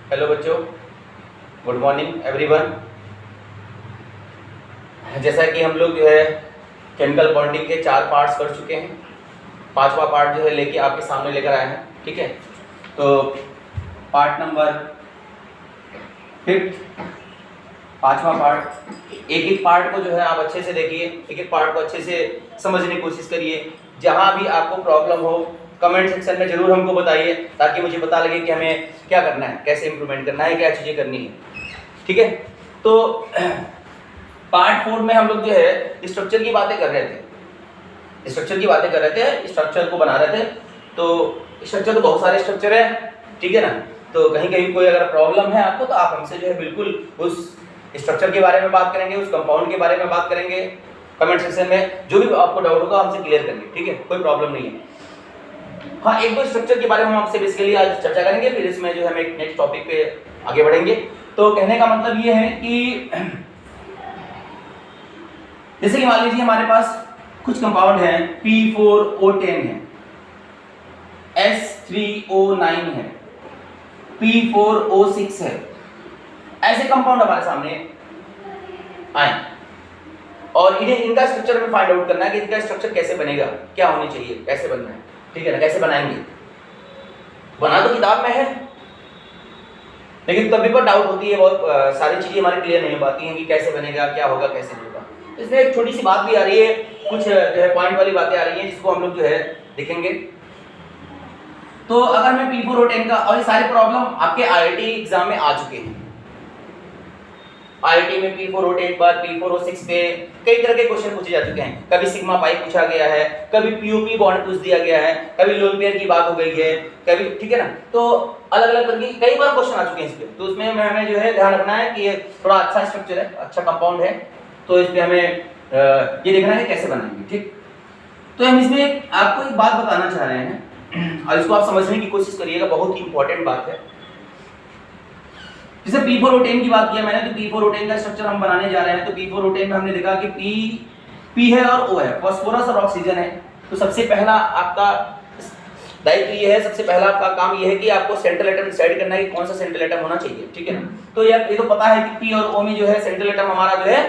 Hello बच्चों, good morning everyone. जैसा कि हम लोग जो है केमिकल बॉन्डिंग के 4 पार्ट्स कर चुके हैं, 5वां पार्ट जो है लेके आपके सामने लेकर आए हैं। ठीक है, तो पार्ट नंबर 5, 5वां पार्ट। एक एक पार्ट को जो है आप अच्छे से देखिए, एक एक पार्ट को अच्छे से समझने की कोशिश करिए। जहाँ भी आपको प्रॉब्लम हो कमेंट सेक्शन में जरूर हमको बताइए, ताकि मुझे पता लगे कि हमें क्या करना है, कैसे इंप्रूवमेंट करना है, क्या चीज़ें करनी है। ठीक है, तो पार्ट 4 में हम लोग जो है स्ट्रक्चर की बातें कर रहे थे, स्ट्रक्चर को बना रहे थे। तो स्ट्रक्चर तो बहुत सारे स्ट्रक्चर है, ठीक है ना। तो कहीं कहीं कोई अगर प्रॉब्लम है आपको, तो आप हमसे जो है बिल्कुल उस स्ट्रक्चर के बारे में बात करेंगे, उस कंपाउंड के बारे में बात करेंगे। कमेंट सेक्शन में जो भी आपको डाउट होगा हमसे क्लियर करेंगे, ठीक है, कोई प्रॉब्लम नहीं है। हाँ, एक दो स्ट्रक्चर के बारे में हम आपसे बेसिकली आज चर्चा करेंगे, फिर इसमें जो है हम एक नेक्स्ट टॉपिक पे आगे बढ़ेंगे। तो कहने का मतलब ये है कि जैसे कि मान लीजिए हमारे पास कुछ कंपाउंड है, P4O10 है, S3O9 है, P4O6 है। ऐसे कंपाउंड हमारे सामने आए और इन्हें इनका स्ट्रक्चर हमें फाइंड आउट करना है कि इनका स्ट्रक्चर कैसे बनेगा, क्या होनी चाहिए, कैसे बनना है। ठीक है ना, कैसे बनाएंगे। बना तो किताब में है, लेकिन तभी पर डाउट होती है, बहुत सारी चीजें हमारी क्लियर नहीं हो पाती हैं कि कैसे बनेगा, क्या होगा, कैसे नहीं होगा। तो इसमें एक छोटी सी बात भी आ रही है, कुछ जो है पॉइंट वाली बातें आ रही हैं, जिसको हम लोग जो है देखेंगे। तो अगर मैं P4O10 का, और ये सारे प्रॉब्लम आपके IIT एग्जाम में आ चुके हैं। IIT में P4O10 बाद P4O6 पे कई तरह के क्वेश्चन पूछे जा चुके हैं। कभी सिग्मा पाई पूछा गया है, कभी POP बॉन्ड पूछ दिया गया है, कभी लोन पेयर की बात हो गई है, कभी, ठीक है ना। तो अलग अलग तरह की कई बार क्वेश्चन आ चुके हैं इस पे। तो उसमें हमें जो है ध्यान रखना है कि ये थोड़ा अच्छा स्ट्रक्चर है, अच्छा कंपाउंड है, तो इस पे हमें ये देखना है कैसे बनाएंगे। ठीक, तो हम इसमें आपको एक बात बताना चाह रहे हैं और इसको आप समझने की कोशिश करिएगा, बहुत ही इंपॉर्टेंट बात है। जैसे P4O10 की बात किया मैंने, तो P4O10 का स्ट्रक्चर हम बनाने जा रहे हैं। तो P4O10 में हमने देखा कि P है और O है, फास्फोरस और ऑक्सीजन है। तो सबसे पहला आपका दायित्व ये है, सबसे पहला आपका काम ये है कि आपको सेंट्रल एटम डिसाइड करना है कि कौन सा सेंट्रल एटम होना चाहिए। ठीक है ना, तो यार ये तो पता है कि P और O में जो है सेंट्रल एटम हमारा जो है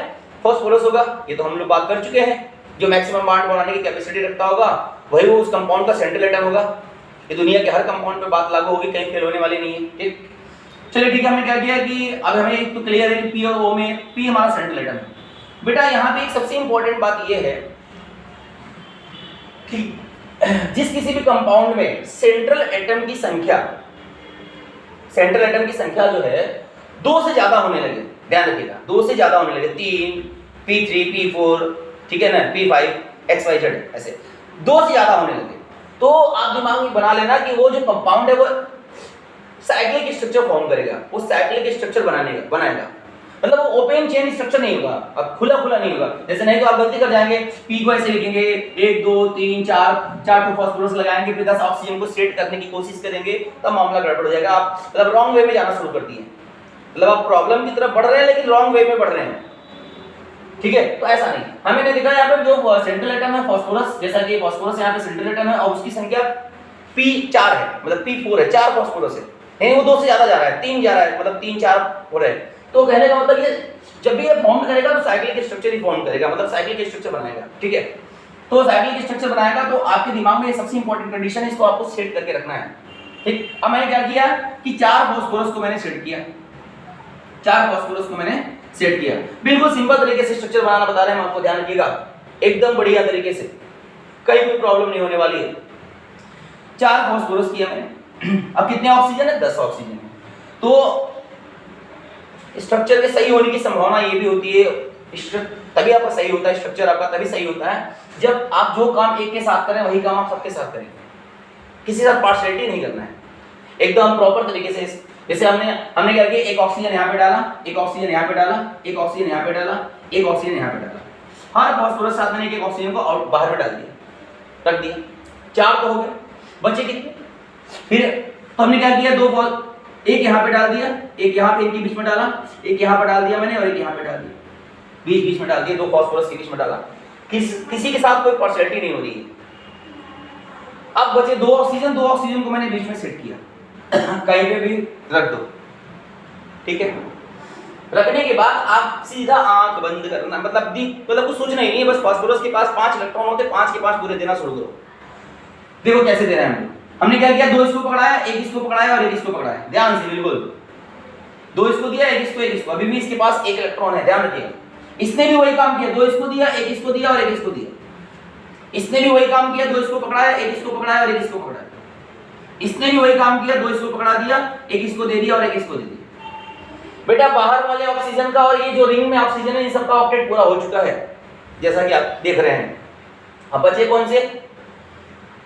फास्फोरस होगा, ये तो हम लोग बात कर चुके हैं। जो मैक्सिमम बॉन्ड बनाने की कैपेसिटी रखता होगा वही वो उस कंपाउंड का सेंट्रल एटम होगा। ये दुनिया के हर कंपाउंड पे बात लागू होगी, कहीं फेल होने वाली नहीं है। ठीक, चलिए ठीक है, हमने क्या किया कि अब हमें एक तो क्लियर है कि P और O में P हमारा सेंट्रल एटम है। बेटा यहाँ पे एक सबसे इंपॉर्टेंट बात ये है कि जिस किसी भी कंपाउंड में सेंट्रल एटम की संख्या जो है 2 से ज्यादा होने लगे, ध्यान रखिएगा, 2 से ज्यादा होने लगे, 3, P3, P4, ठीक है ना, P5, XYZ, ऐसे 2 से ज्यादा होने लगे, तो आप दिमाग में बना लेना कि वो जो कंपाउंड है वो साइक्लिक स्ट्रक्चर फॉर्म करेगा, वो साइक्लिक स्ट्रक्चर बनाएगा। मतलब वो ओपन चेन स्ट्रक्चर नहीं होगा, अब खुला नहीं होगा। जैसे नहीं तो आप गलती कर जाएंगे, P को ऐसे लिखेंगे 1 2 3 4 फास्फोरस लगाएंगे, फिर 10 ऑक्सीजन को सेट करने की कोशिश करेंगे, तब मामला गड़बड़ हो जाएगा। आप मतलब रॉन्ग वे में जाना शुरू कर दिए, मतलब आप प्रॉब्लम की तरफ बढ़ रहे हैं लेकिन रॉन्ग वे में बढ़ रहे हैं। ठीक है, तो ऐसा नहीं। हमें देखा यहाँ पे जो सेंट्रल एटम है फास्फोरस, जैसा कि फास्फोरस यहाँ पे सेंट्रल एटम है और उसकी संख्या P4 है, मतलब P4 है, 4 फास्फोरस है, नहीं वो 2 से ज्यादा जा रहा है, 3 जा रहा है, मतलब 3 4 हो रहे हैं। तो कहने का मतलब ये जब भी ये फॉर्म करेगा तो साइक्लिक स्ट्रक्चर ही फॉर्म करेगा, मतलब साइक्लिक स्ट्रक्चर बनाएगा। ठीक है, तो साइक्लिक स्ट्रक्चर बनाएगा तो आपके दिमाग में ये सबसे इंपॉर्टेंट कंडीशन है, इसको आपको सेट करके रखना है। ठीक, अब मैंने क्या किया कि 4 फास्फोरस को मैंने सेट किया, 4 फास्फोरस को मैंने सेट किया। बिल्कुल सिंपल तरीके से स्ट्रक्चर बनाना बता रहे हैं हम आपको, ध्यान रखिएगा, एकदम बढ़िया तरीके से, कहीं कोई प्रॉब्लम नहीं होने वाली है। 4 फास्फोरस किया मैंने। अब कितने ऑक्सीजन है? 10 ऑक्सीजन है। तो स्ट्रक्चर के सही होने की संभावना ये भी होती है, तभी आपका सही होता है स्ट्रक्चर, आपका तभी सही होता है जब आप जो काम एक के साथ करें वही काम आप सबके साथ करें, किसी साथ पार्शियलिटी नहीं करना है, एकदम प्रॉपर तरीके से। जैसे हमने क्या किया, एक ऑक्सीजन यहाँ पे डाला, एक ऑक्सीजन यहाँ पे डाला, एक ऑक्सीजन यहाँ पे डाला, एक ऑक्सीजन यहाँ पे डाला, हर फास्फोरस साथ में एक ऑक्सीजन को आउट बाहर में डाल दिया, रख दिया। 4 तो हो गए, बचे कितने? फिर तो हमने क्या किया, एक यहाँ पे डाल दिया, एक यहाँ पे इनके बीच में डाला, एक यहाँ पे डाल दिया मैंने और एक यहाँ पे डाल दिया, बीच में डाल दिया, 2 फास्फोरस के बीच में डाला, किसी के साथ कोई पार्शियलिटी नहीं हो रही है। अब बचे 2 ऑक्सीजन को मैंने बीच में सेट किया, कहीं पे भी रख दो, ठीक है। रखने के बाद आप सीधा आंख बंद करना, मतलब कुछ सोचना ही नहीं है, बस फास्फोरस के पास 5 इलेक्ट्रॉन होते, 5 के 5 पूरे देना शुरू करो। देखो कैसे दे रहे हैं हमने क्या किया, 2 इसको पकड़ाया, 1 इसको पकड़ाया और 1 इसको पकड़ाया, ध्यान से बिल्कुल 2 इसको दिया, 1 इसको, 1 इसको, अभी भी इसके पास 1 इलेक्ट्रॉन है, ध्यान रखिएगा। इसने भी वही काम किया, 2 इसको दिया, 1 इसको दिया और 1 इसको दिया। इसने भी वही काम किया, 2 इसको पकड़ाया, 1 इसको पकड़ाया और 1 इसको पकड़ाया। इसने भी वही काम किया, 2 इसको पकड़ा दिया, 1 इसको दे दिया और 1 इसको दे दिया। बेटा बाहर वाले ऑक्सीजन का और ये जो रिंग में ऑक्सीजन है, इन सबका ऑक्टेट पूरा हो चुका है, जैसा कि आप देख रहे हैं। अब बचे कौन से,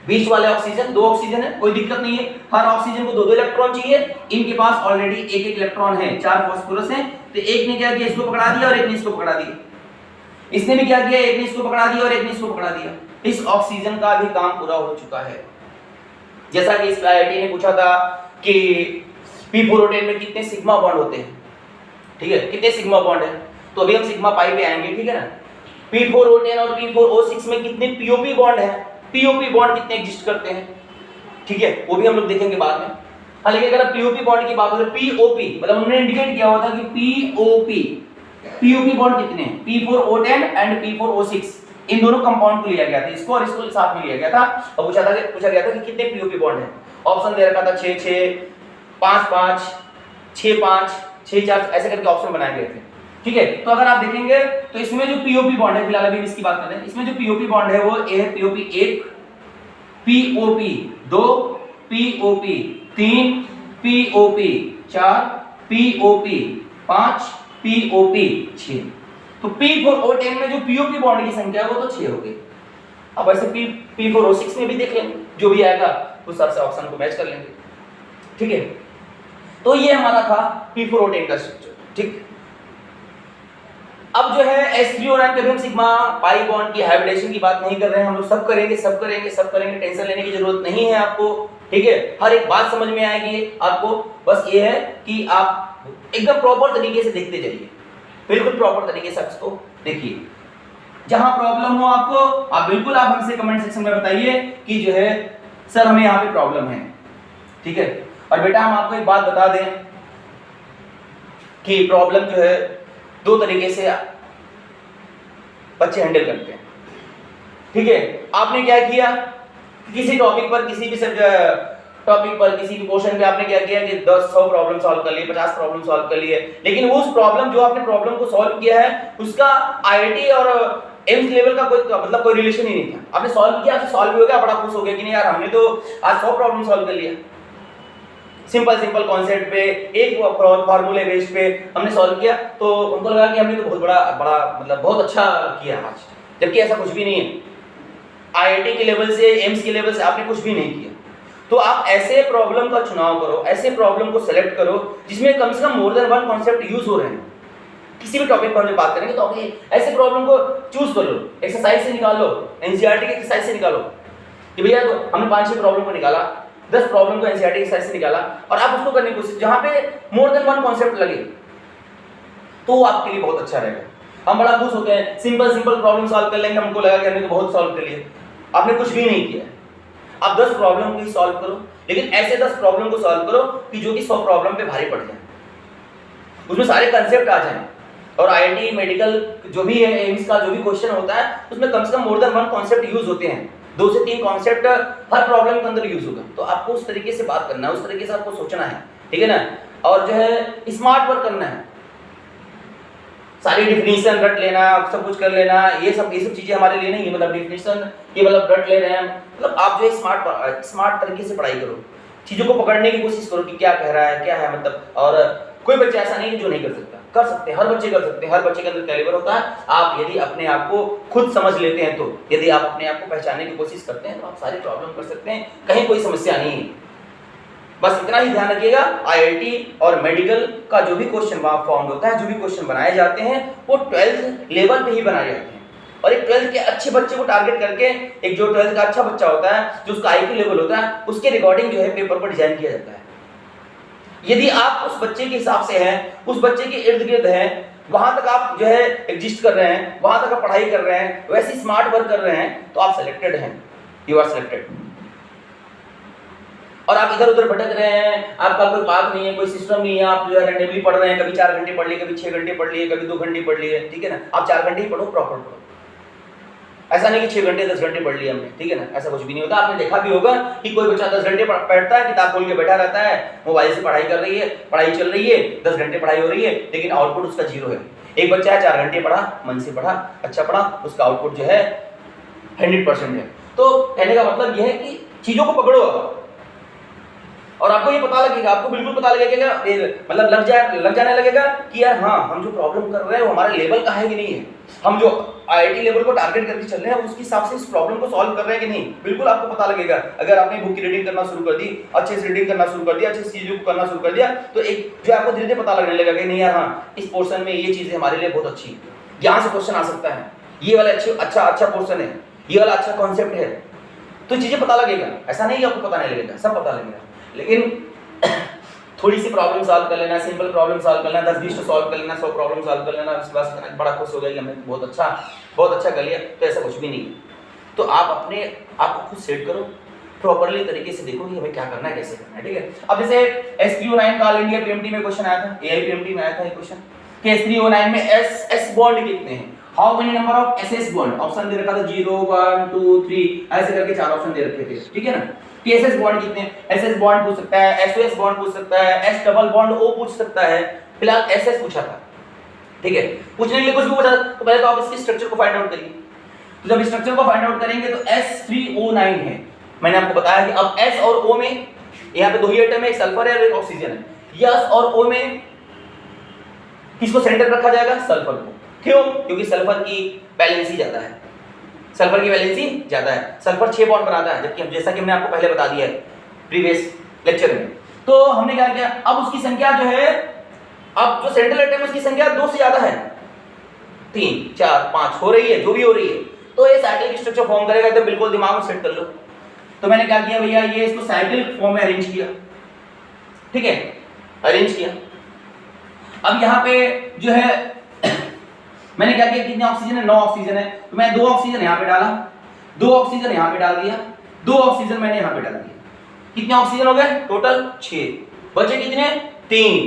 बीच वाले ऑक्सीजन, 2 ऑक्सीजन है, कोई दिक्कत नहीं है, हर ऑक्सीजन को 2-2 इलेक्ट्रॉन चाहिए, इनके पास ऑलरेडी 1-1 इलेक्ट्रॉन है, 4 फास्फोरस है, तो एक ने क्या किया, इसको पकड़ा दिया और एक ने इसको पकड़ा दिया। इसने भी क्या किया, एक ने इसको पकड़ा दिया और एक ने इसको पकड़ा दिया। इस ऑक्सीजन का भी काम पूरा हो चुका है। जैसा कि इस आईआईटी ने पूछा था कि p4O10 में कितने सिग्मा बॉन्ड होते हैं, ठीक है, कितने सिग्मा बॉन्ड है, तो अभी हम सिग्मा पाई पे आएंगे, ठीक है ना। p4O10 और p4O6 में कितने pop बॉन्ड है, pop बॉन्ड कितने एग्जिस्ट करते हैं, ठीक है, वो भी हम लोग देखेंगे बाद में। हालांकि अगर pop बॉन्ड की बात हो तो pop मतलब उन्होंने इंडिकेट किया हुआ था कि pop बॉन्ड कितने हैं, p4O10 एंड p4O6, इन दोनों कंपाउंड को लिया गया था, इसको और इसको साथ में लिया गया था और पूछा गया था कि कितने pop बॉन्ड है। ऑप्शन दे रखा था 6-6, 5-5, 6-5, 6-4, ऐसे करके ऑप्शन बनाए गए थे, ठीक है। तो अगर आप देखेंगे तो इसमें जो pop बॉन्ड है, फिलहाल अभी इसकी बात कर रहे हैं, इसमें जो pop बॉन्ड है वो A है, pop 1, pop 2, pop 3, pop 4, pop 5, pop 6। तो p4O10 में जो pop बॉन्ड की संख्या है वो तो 6 हो गई। अब ऐसे p4O6 में भी देख लेंगे, जो भी आएगा उस हिसाब से ऑप्शन को मैच कर लेंगे, ठीक है। तो ये हमारा था p4O10 का स्ट्रक्चर, ठीक। अब जो है sp और n कभी हम सिग्मा पाई बॉन्ड की हाइब्रिडेशन की बात नहीं कर रहे हैं, हम लोग सब करेंगे, टेंशन लेने की जरूरत नहीं है आपको, ठीक है। हर एक बात समझ में आएगी आपको, बस ये है कि आप एकदम प्रॉपर तरीके से देखते जाइए, बिल्कुल प्रॉपर तरीके से इसको देखिए। जहां प्रॉब्लम हो आपको, आप बिल्कुल आप हमसे कमेंट सेक्शन में बताइए कि जो है सर हमें यहाँ पे प्रॉब्लम है, ठीक है। और बेटा हम आपको एक बात बता दें कि प्रॉब्लम जो है 2 तरीके से बच्चे हैंडल करते हैं, ठीक है। आपने क्या किया, किसी टॉपिक पर, किसी भी टॉपिक पर, किसी भी क्वेश्चन पे आपने क्या किया कि 10-100 प्रॉब्लम सॉल्व कर लिए, 50 प्रॉब्लम सॉल्व कर लिए, लेकिन उस प्रॉब्लम जो आपने प्रॉब्लम को सॉल्व किया है उसका आईआईटी और एम्स लेवल का कोई रिलेशन ही नहीं था। आपने सॉल्व किया, आपसे सॉल्व भी हो गया, बड़ा खुश हो गया कि नहीं यार हमने तो आज 100 प्रॉब्लम सॉल्व कर लिया, सिंपल कॉन्सेप्ट पे, एक फार्मूले बेस्ड पे हमने सॉल्व किया, तो उनको लगा कि हमने तो बहुत बड़ा मतलब बहुत अच्छा किया आज, जबकि ऐसा कुछ भी नहीं है। आईआईटी के लेवल से, एम्स के लेवल से आपने कुछ भी नहीं किया। तो आप ऐसे प्रॉब्लम का चुनाव करो, ऐसे प्रॉब्लम को सेलेक्ट करो जिसमें कम से कम मोर देन 1 कॉन्सेप्ट यूज हो रहे हैं। किसी भी टॉपिक पर हम बात करेंगे तो आप ऐसे प्रॉब्लम को चूज कर लो, एक्सरसाइज से निकाल लो, एनसीईआरटी के एक्सरसाइज से निकालो कि भैया हमने 5-6 प्रॉब्लम को निकाला, 10 प्रॉब्लम को एनसीईआरटी एक्सरसाइज से निकाला, और आप उसको करने की कोशिश, जहां पे मोर देन 1 कॉन्सेप्ट लगे तो वो आपके लिए बहुत अच्छा रहेगा। हम बड़ा खुश होते हैं, सिंपल प्रॉब्लम सॉल्व कर लेंगे, हमको लगा कि हमने तो बहुत सॉल्व कर लिया। आपने कुछ भी नहीं किया। आप 10 प्रॉब्लम को ही सॉल्व करो, लेकिन ऐसे 10 प्रॉब्लम को सॉल्व करो कि जो कि 100 प्रॉब्लम पे भारी पड़ जाए, उसमें सारे कंसेप्ट आ जाएं। और आईआईटी मेडिकल जो भी है, एम्स का जो भी क्वेश्चन होता है उसमें कम से कम मोर देन 1 कॉन्सेप्ट यूज होते हैं, 2 से 3 कॉन्सेप्ट हर प्रॉब्लम के अंदर यूज होगा। तो आपको उस तरीके से बात करना है, उस तरीके से आपको सोचना है, ठीक है ना। और जो है स्मार्ट वर्क करना है, सारी डिफिनीशन रट लेना, सब कुछ कर लेना, ये सब चीजें हमारे लिए नहीं है। मतलब डिफिनीशन ये मतलब रट ले रहे हैं, मतलब आप जो है स्मार्ट तरीके से पढ़ाई करो, चीजों को पकड़ने की कोशिश करो कि क्या कह रहा है, क्या है मतलब। और कोई बच्चा ऐसा नहीं है जो नहीं कर सकता, कर सकते हैं, हर बच्चे कर सकते हैं, हर बच्चे के अंदर कैलिबर होता है। आप यदि अपने आप को खुद समझ लेते हैं, तो यदि आप अपने आप को पहचानने की कोशिश करते हैं तो आप सारी प्रॉब्लम कर सकते हैं, कहीं कोई समस्या नहीं है। बस इतना ही ध्यान रखिएगा, आईआईटी और मेडिकल का जो भी क्वेश्चन फॉर्म होता है, जो भी क्वेश्चन बनाए जाते हैं वो 12th लेवल पे ही बनाए जाते हैं। और एक 12th के अच्छे बच्चे को टारगेट करके, एक जो 12th का अच्छा बच्चा होता है, जो उसका आईक्यू लेवल होता है, उसके रिकॉर्डिंग जो है पेपर पर डिजाइन किया जाता है। यदि आप उस बच्चे के हिसाब से हैं, उस बच्चे के इर्द गिर्द हैं, वहां तक आप जो है एग्जिस्ट कर रहे हैं, वहां तक आप पढ़ाई कर रहे हैं, वैसी स्मार्ट वर्क कर रहे हैं, तो आप सिलेक्टेड हैं, यू आर सिलेक्टेड। और आप इधर उधर भटक रहे हैं, आपका कोई पाथ नहीं है, कोई सिस्टम नहीं है, आप जो है रैंडमली पढ़ रहे हैं, कभी 4 घंटे पढ़ लिए, कभी 6 घंटे पढ़ लिए, कभी 2 घंटे पढ़ लिए, ठीक है ना, आप 4 घंटे ही पढ़ो, प्रॉपर पढ़ो। ऐसा नहीं कि 6 घंटे 10 घंटे पढ़ लिए हमने, ठीक है ना, ऐसा कुछ भी नहीं होता। आपने देखा भी होगा कि कोई बच्चा 10 घंटे पढ़ता है, किताब खोल के बैठा रहता है, मोबाइल से पढ़ाई कर रही है, पढ़ाई चल रही है, 10 घंटे पढ़ाई हो रही है, लेकिन आउटपुट उसका 0 है। एक बच्चा है 4 घंटे पढ़ा, मन से पढ़ा, अच्छा पढ़ा, उसका आउटपुट जो है 100% है। तो कहने का मतलब यह है कि चीजों को पकड़ो और आपको ये पता लगेगा, आपको बिल्कुल पता लगेगा, मतलब लग जाने लगेगा कि यार हाँ, हम जो प्रॉब्लम कर रहे हैं वो हमारे लेवल का है कि नहीं है, हम जो आईआईटी लेवल को टारगेट करके चल रहे हैं उसके हिसाब से इस प्रॉब्लम को सॉल्व कर रहे हैं कि नहीं, बिल्कुल आपको पता लगेगा। अगर आपने बुक की रीडिंग करना शुरू कर दी, अच्छे से रीडिंग करना शुरू कर दिया, अच्छे से चीजों को करना शुरू कर दिया, तो एक जो आपको धीरे धीरे पता लगने लगेगा कि नहीं यार हाँ, इस पोर्शन में ये चीजें हमारे लिए बहुत अच्छी है, यहाँ से क्वेश्चन आ सकता है, ये वाला अच्छा पोर्शन है, ये वाला अच्छा कॉन्सेप्ट है, तो चीजें पता लगेगा। ऐसा नहीं कि आपको पता नहीं लगेगा, सब पता लगेगा, लेकिन थोड़ी सी प्रॉब्लम सॉल्व कर लेना, सिंपल प्रॉब्लम सॉल्व कर लेना, 10-20 सॉल्व कर लेना, 100 प्रॉब्लम सॉल्व कर लेना, उसके बाद बड़ा खुश हो गया कि हमने बहुत अच्छा कर लिया, तो ऐसा कुछ भी नहीं है। तो आप अपने आप को खुद सेट करो, प्रॉपर्ली तरीके से देखो कि हमें क्या करना है, कैसे करना है, ठीक है। अब जैसे SPO9 का ऑल इंडिया PMT में क्वेश्चन आया था, AIPMT में आया था ये क्वेश्चन कि S3O9 में S बॉन्ड कितने हैं, how many number of SS bond, option दे रखा था 0 1 2 3 ऐसे करके 4 ऑप्शन दे रखे थे, ठीक है ना। कि SS बॉन्ड कितने हैं, SS बॉन्ड पूछ सकता है, SOS बॉन्ड पूछ सकता है, S डबल बॉन्ड O पूछ सकता है, फिलहाल SS पूछा था, ठीक है। पूछने के लिए कुछ भी पूछा तो पहले तो आप इसके स्ट्रक्चर को फाइंड आउट करिए। तो जब स्ट्रक्चर को फाइंड आउट करेंगे तो S3O9 है, मैंने आपको बताया कि अब S और O में यहाँ पे 2 ही एटम है, एक सल्फर है और एक ऑक्सीजन है, S और O में किसको सेंटर रखा जाएगा, सल्फर को। क्यों? क्योंकि सल्फर की वैलेंसी ज्यादा है, सल्फर की वैलेंसी ज्यादा है, सल्फर 6 बॉन्ड बनाता है, जबकि जैसा कि हमने आपको पहले बता दिया है प्रीवियस लेक्चर में। तो हमने क्या किया, अब उसकी संख्या जो है, अब जो सेंट्रल एटम है उसकी संख्या 2 से ज्यादा है, 3 4 5 हो रही है, जो भी हो रही है, तो ये साइक्लिक स्ट्रक्चर फॉर्म करेगा, एकदम बिल्कुल दिमाग में सेट कर लो। तो मैंने क्या किया भैया, ये इसको साइक्लिक फॉर्म में अरेंज किया, ठीक है, अरेंज किया। अब यहाँ पे जो है मैंने क्या किया, कितने ऑक्सीजन है, 9 ऑक्सीजन है, तो मैं 2 ऑक्सीजन यहाँ पे डाला, 2 ऑक्सीजन यहाँ पे डाल दिया, 2 ऑक्सीजन मैंने यहाँ पे डाल दिया, कितने ऑक्सीजन हो गए टोटल 6, बचे कितने 3,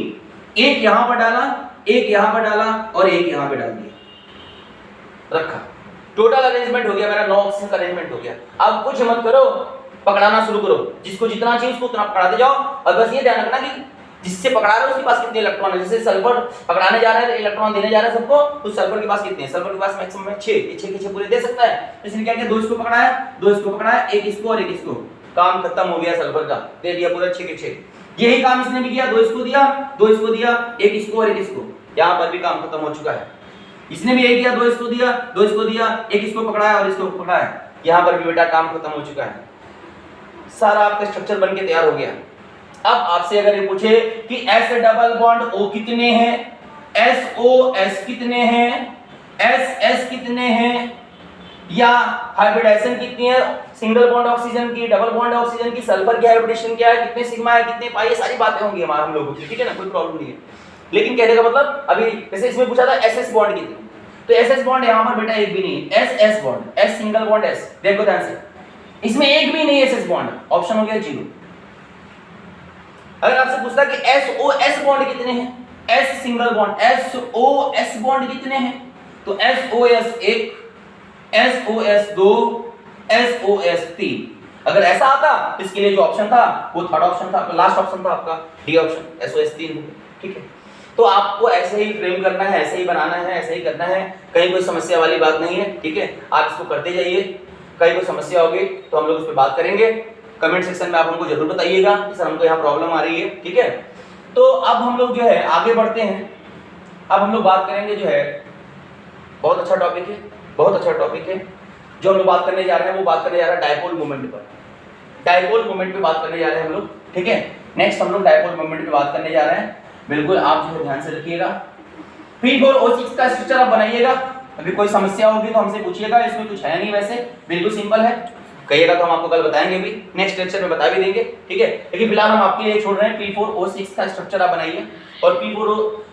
एक यहाँ पर डाला, एक यहाँ पर डाला और एक यहाँ पे डाल दिया, रखा, टोटल अरेंजमेंट हो गया मेरा, 9 ऑक्सीजन का अरेंजमेंट हो गया। अब कुछ मत करो, पकड़ाना शुरू करो, जिसको जितना चाहिए उसको उतना पकड़ाते जाओ, और बस ये ध्यान रखना कि जिससे पकड़ा रहे हो उसके पास कितने इलेक्ट्रॉन है। जैसे सल्फर पकड़ाने जा रहा है, इलेक्ट्रॉन देने जा रहा है सबको, तो सल्फर के पास कितने हैं, सल्फर के पास मैक्सिमम है 6, 6 के 6 पूरे दे सकता है। तो इसने क्या किया, 2 इसको पकड़ाया, 2 इसको पकड़ाया, एक इसको और एक इसको, काम खत्म हो गया सल्फर का, दे दिया पूरा 6 के 6। यही काम इसने भी किया, 2 इसको दिया, 2 इसको दिया, एक इसको और एक इसको, यहाँ पर भी काम खत्म हो चुका है। इसने भी यही किया, 2 इसको दिया, 2 इसको दिया, एक इसको पकड़ाया और इसको पकड़ाया, यहाँ पर भी बेटा काम खत्म हो चुका है, सारा आपका स्ट्रक्चर बन के तैयार हो गया। अब आपसे अगर ये पूछे कि S डबल बॉन्ड O कितने हैं, SOS कितने हैं, SS कितने हैं, या हाइब्रिडाइजेशन कितनी है, सिंगल बॉन्ड ऑक्सीजन की, डबल बॉन्ड ऑक्सीजन की, सल्फर की हाइब्रिडेशन क्या है, कितने सिग्मा है, कितने पाई, ये सारी बातें होंगी हमारे हम लोगों की, ठीक है ना, कोई प्रॉब्लम नहीं है। लेकिन कहने का मतलब अभी जैसे इसमें पूछा था SS बॉन्ड कितने, तो SS बॉन्ड यहाँ पर बेटा एक भी नहीं है, SS bond, S single bond S, देखो ध्यान से, इसमें एक भी नहीं है SS बॉन्ड, ऑप्शन हो गया 0। अगर आपसे पूछता कि SOS बॉन्ड कितने हैं, S single bond, SOS bond कितने हैं, तो SOS 1, SOS 2, SOS 3। अगर ऐसा आता तो इसके लिए जो ऑप्शन था वो थर्ड ऑप्शन था, लास्ट ऑप्शन था आपका डी ऑप्शन, SOS 3, ठीक है। तो आपको ऐसे ही फ्रेम करना है, ऐसे ही बनाना है, ऐसे ही करना है, कहीं कोई समस्या वाली बात नहीं है, ठीक है। आप इसको करते जाइए, कहीं कोई समस्या होगी तो हम लोग उस पर बात करेंगे, कमेंट सेक्शन में आप हमको जरूर बताइएगा कि सर हमको यहाँ प्रॉब्लम आ रही है, ठीक है। तो अब हम लोग जो है आगे बढ़ते हैं, अब हम लोग बात करेंगे जो है, बहुत अच्छा टॉपिक है, बहुत अच्छा टॉपिक है, जो हम लोग बात करने जा रहे हैं वो बात करने जा रहे हैं डायपोल मोमेंट पर, डायपोल मोमेंट पे बात करने जा रहे हैं हम लोग, ठीक है। नेक्स्ट हम लोग डायपोल मोमेंट पे बात करने जा रहे हैं, बिल्कुल आप जो है ध्यान से रखिएगा। P4O6 का स्ट्रक्चर आप बनाइएगा, अगर कोई समस्या होगी तो हमसे पूछिएगा, इसमें कुछ है नहीं, वैसे बिल्कुल सिंपल है, कहिएगा तो हम आपको कल बताएंगे भी, नेक्स्ट लेक्चर में बता भी देंगे, ठीक है। लेकिन फिलहाल हम आपके लिए छोड़ रहे हैं, P4O6 का स्ट्रक्चर आप बनाइए। और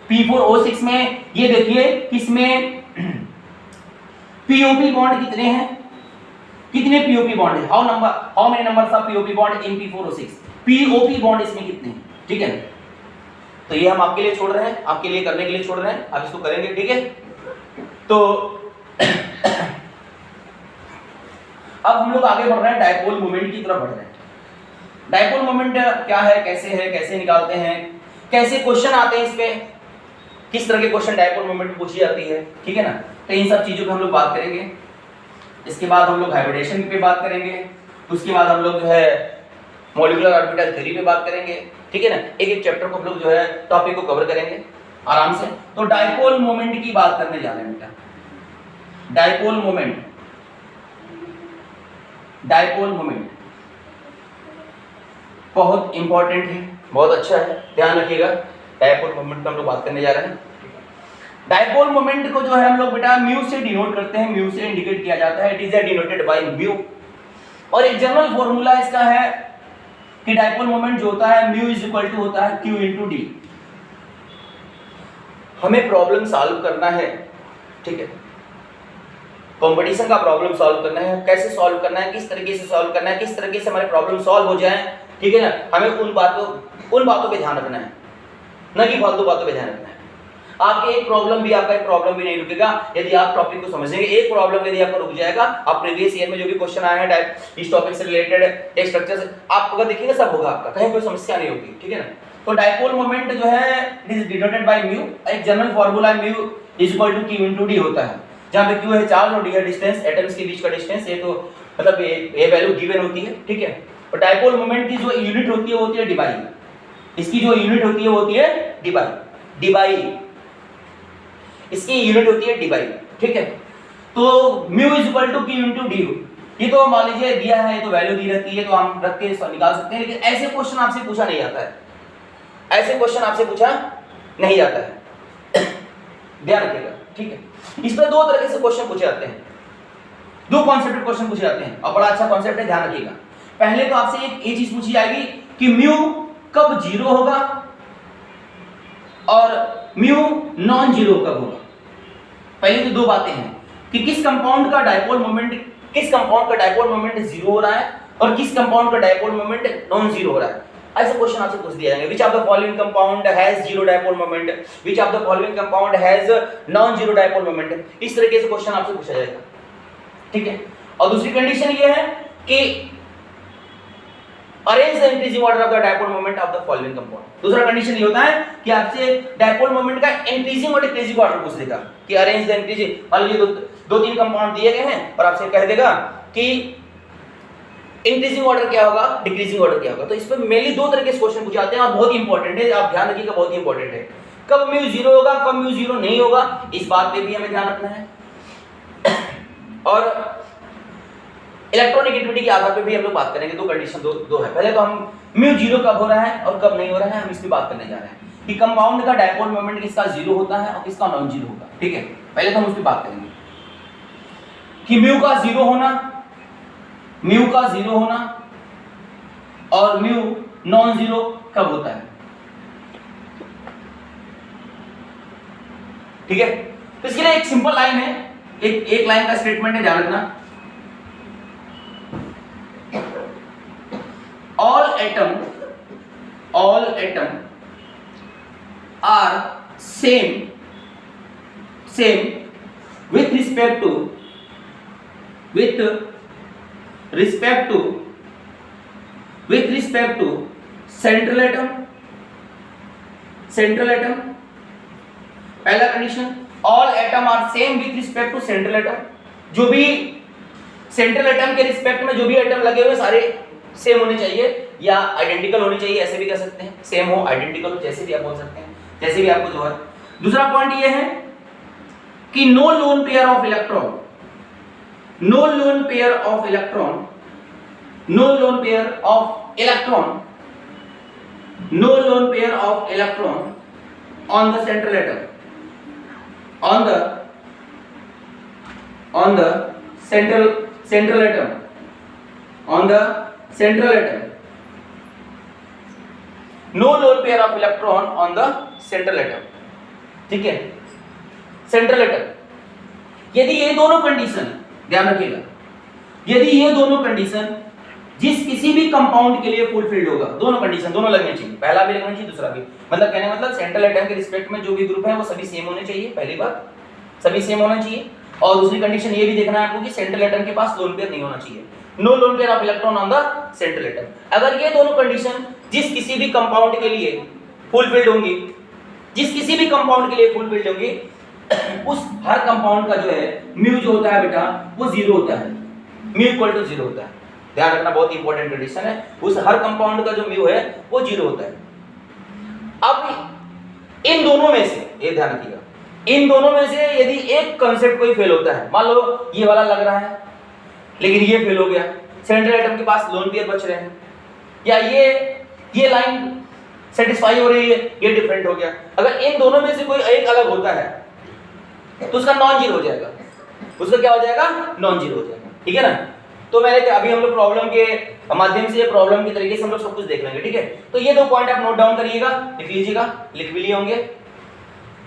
P4O6 में ये देखिए किसमें POP बॉन्ड कितने हैं, कितने POP बॉन्ड है, how many numbers of POP bond in P4O6, POP bond इसमें कितने हैं, ठीक है। तो ये हम आपके लिए छोड़ रहे हैं, आपके लिए करने के लिए छोड़ रहे हैं, आप इसको करेंगे, ठीक है। तो अब हम लोग आगे बढ़ रहे हैं, डायपोल मोमेंट की तरफ बढ़ रहे हैं। डायपोल मोमेंट क्या है, कैसे निकालते हैं, कैसे क्वेश्चन आते हैं इस पे, किस तरह के क्वेश्चन डायपोल मोमेंट पूछी जाती है, ठीक है ना। तो इन सब चीजों पे हम लोग बात करेंगे। इसके बाद हम लोग हाइब्रिडेशन पे बात करेंगे, उसके बाद हम लोग जो है मॉलिक्यूलर ऑर्बिटल थ्योरी पे बात करेंगे, ठीक है ना। एक एक चैप्टर को हम लोग जो है टॉपिक को कवर करेंगे आराम से। तो डायपोल मोमेंट की बात करने जा रहे हैं बेटा। डायपोल मोमेंट बहुत इंपॉर्टेंट है, बहुत अच्छा है, ध्यान रखिएगा। डायपोल मोमेंट हम लोग बात करने जा रहे हैं। डायपोल मोमेंट को जो है हम लोग बेटा म्यू से डिनोट करते हैं, म्यू से इंडिकेट किया जाता है, it is denoted by mu. और एक जनरल फॉर्मूला इसका है कि डायपोल मोमेंट जो होता है म्यू इज इक्वल टू होता है Q इंटू डी। हमें प्रॉब्लम सॉल्व करना है, ठीक है, कंपटीशन का प्रॉब्लम सॉल्व करना है, कैसे सॉल्व करना है, किस तरीके से सॉल्व करना है, किस तरीके से हमारे प्रॉब्लम सॉल्व हो जाए, ठीक है ना। हमें उन बातों पे ध्यान रखना है, न कि फालतू बातों पे ध्यान रखना है। आपके एक प्रॉब्लम भी नहीं रुकेगा यदि आप टॉपिक को समझेंगे। एक प्रॉब्लम यदि आपका रुक जाएगा, आप प्रीवियस ईयर में जो भी क्वेश्चन आए हैं इस टॉपिक से रिलेटेड, एक स्ट्रक्चर से, आप अगर देखिएगा सब होगा आपका, कहीं कोई समस्या नहीं होगी, ठीक है ना। तो डायपोल मोमेंट जो है it is denoted by mu. एक general formula mu is equal to Q into D होता है, जहां पे Q है चार्ज और D है डिस्टेंस, एटम्स के बीच का डिस्टेंस। ये तो मतलब ये वैल्यू गिवन होती है, ठीक है। और डायपोल मोमेंट की जो यूनिट होती है वो होती है डिबाई। इसकी जो यूनिट होती है वो होती है डिबाई, इसकी यूनिट होती है डिबाई, ठीक है। तो mu is equal to Q into D. ये तो मान लीजिए दिया है, ये तो वैल्यू दी रहती है, तो हम रख के निकाल सकते हैं। लेकिन ऐसे क्वेश्चन आपसे पूछा नहीं जाता है, ऐसे क्वेश्चन आपसे पूछा नहीं जाता है, ध्यान रखिएगा, ठीक है। इस पर दो तरह से क्वेश्चन पूछे जाते हैं, दो कॉन्सेप्ट क्वेश्चन पूछे जाते हैं, और बड़ा अच्छा कॉन्सेप्ट है, ध्यान रखिएगा। पहले तो आपसे एक ये चीज पूछी जाएगी कि म्यू कब जीरो होगा और म्यू नॉन जीरो कब होगा। पहले तो दो बातें हैं कि किस कंपाउंड का डायपोल मोमेंट जीरो हो रहा है और किस कंपाउंड का डायपोल मोमेंट नॉन जीरो हो रहा है। ऐसे क्वेश्चन आपसे पूछ दिया जाएंगे, which of the following compound has zero dipole moment, which of the following compound has non zero dipole moment. इस तरीके से क्वेश्चन आपसे पूछा जाएगा, ठीक है। और दूसरी कंडीशन ये है कि arrange the increasing order of the dipole moment of the following compound. दूसरा कंडीशन ये होता है कि आपसे डायपोल मोमेंट का इंक्रीजिंग और डिक्रीजिंग ऑर्डर पूछ देगा कि अरेंज द इंक्रीजिंग। मान लीजिए दो तीन कंपाउंड दिए गए हैं और आपसे कह देगा कि इंक्रीजिंग ऑर्डर क्या होगा, डिक्रीजिंग ऑर्डर क्या होगा। तो इस पर मेनली दो तरह के क्वेश्चन पूछे जाते हैं और बहुत ही इंपॉर्टेंट है, आप ध्यान रखिएगा, बहुत ही इंपॉर्टेंट है। कब म्यू जीरो होगा, कब म्यू जीरो नहीं होगा, इस बात पे भी हमें ध्यान रखना है। और इलेक्ट्रोनेगेटिविटी के आधार पे भी हम लोग बात करेंगे। दो कंडीशन दो है। पहले तो हम म्यू जीरो कब हो रहा है और कब नहीं हो रहा है, हम इसकी बात करने जा रहे हैं कि कंपाउंड का डायपोल मोमेंट किसका जीरो होता है और किसका नॉन जीरो होगा, ठीक है। पहले तो हम उसकी बात करेंगे कि म्यू का जीरो होना और म्यू नॉन जीरो कब होता है, ठीक है। तो इसके लिए एक सिंपल लाइन है, एक लाइन का स्टेटमेंट है, ध्यान रखना। all atom are same with respect to central atom। पहला condition, all atom are same with respect to central atom। जो भी सेंट्रल एटम के रिस्पेक्ट में जो भी एटम लगे हुए सारे सेम होने चाहिए या आइडेंटिकल होने चाहिए, ऐसे भी कह सकते हैं, सेम हो, आइडेंटिकल हो, जैसे भी आप बोल सकते हैं, जैसे भी आपको जो है। दूसरा पॉइंट ये है कि no lone pair of electron on the central atom, on the central atom, no lone pair of electron on the central atom, ठीक है। सेंट्रल एटम, यदि ये दोनों कंडीशन, ध्यान रखिएगा, यदि ये दोनों कंडीशन जिस किसी भी कंपाउंड के लिए फुलफिल्ड होगा, दोनों कंडीशन दोनों लगनी चाहिए, पहला भी लगना चाहिए दूसरा भी, मतलब कहने मतलब सेंट्रल एटम के रिस्पेक्ट में जो भी ग्रुप है वो सभी सेम होने चाहिए, पहली बात सभी सेम होना चाहिए। और दूसरी कंडीशन ये भी देखना है आपको कि सेंट्रल एटम के पास लोन पेयर नहीं होना चाहिए, no lone pair of electron on the central atom. अगर ये दोनों कंडीशन जिस किसी भी कंपाउंड के लिए फुलफिल्ड होंगी, जिस किसी भी कंपाउंड के लिए फुलफिल्ड होंगी, उस हर कंपाउंड का जो है म्यू जो होता है बेटा वो जीरो होता है, म्यू इक्वल टू जीरो होता है, ध्यान रखना बहुत इंपॉर्टेंट कंडीशन है, उस हर कंपाउंड का जो म्यू है वो जीरो होता है। अब इन दोनों में से ये ध्यान रखिएगा, इन दोनों में से यदि एक कांसेप्ट कोई फेल होता है, मान लो ये वाला लग रहा है लेकिन ये फेल हो गया, सेंट्रल एटम के पास लोन पेयर बच रहे हैं, या ये लाइन सेटिस्फाई हो रही है, ये डिफरेंट हो गया, अगर इन दोनों में से कोई एक अलग होता है तो उसका नॉन जीरो हो जाएगा, उसका क्या हो जाएगा, नॉन जीरो हो जाएगा, ठीक है ना। तो मैंने अभी हम लोग प्रॉब्लम के माध्यम से, प्रॉब्लम के तरीके से हम लोग सब कुछ देख लेंगे, ठीक है। तो ये दो पॉइंट आप नोट डाउन करिएगा, लिख लीजिएगा, लिख भी लिए होंगे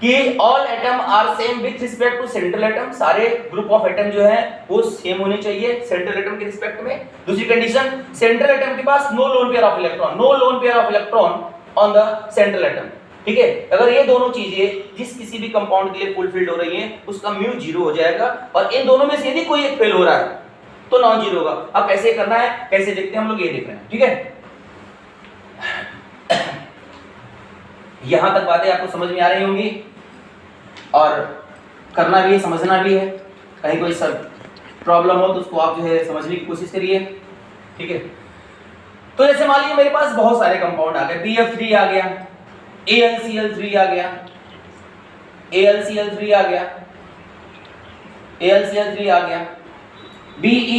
कि all atom are same with respect to central atom, सारे ग्रुप ऑफ एटम जो है वो सेम होने चाहिए सेंट्रल एटम के रिस्पेक्ट में। दूसरी कंडीशन, सेंट्रल एटम के पास no lone pair of electron, no lone pair of electron on the central atom, ठीक है। अगर ये दोनों चीजें जिस किसी भी कंपाउंड के लिए फुलफिल्ड हो रही हैं, उसका म्यू जीरो हो जाएगा, और इन दोनों में से यदि कोई एक फेल हो रहा है तो नॉन जीरो होगा। अब कैसे करना है, कैसे देखते हैं हम लोग, ये देख रहे हैं, ठीक है। यहां तक बातें आपको समझ में आ रही होंगी, और करना भी है, समझना भी है, कहीं कोई सब प्रॉब्लम हो तो उसको आप जो है समझने की कोशिश करिए, ठीक है। तो जैसे मान लीजिए मेरे पास बहुत सारे कंपाउंड आ गए, BF3 आ गया, AlCl3 आ गया, AlCl3 आ गया, AlCl3 आ गया, BE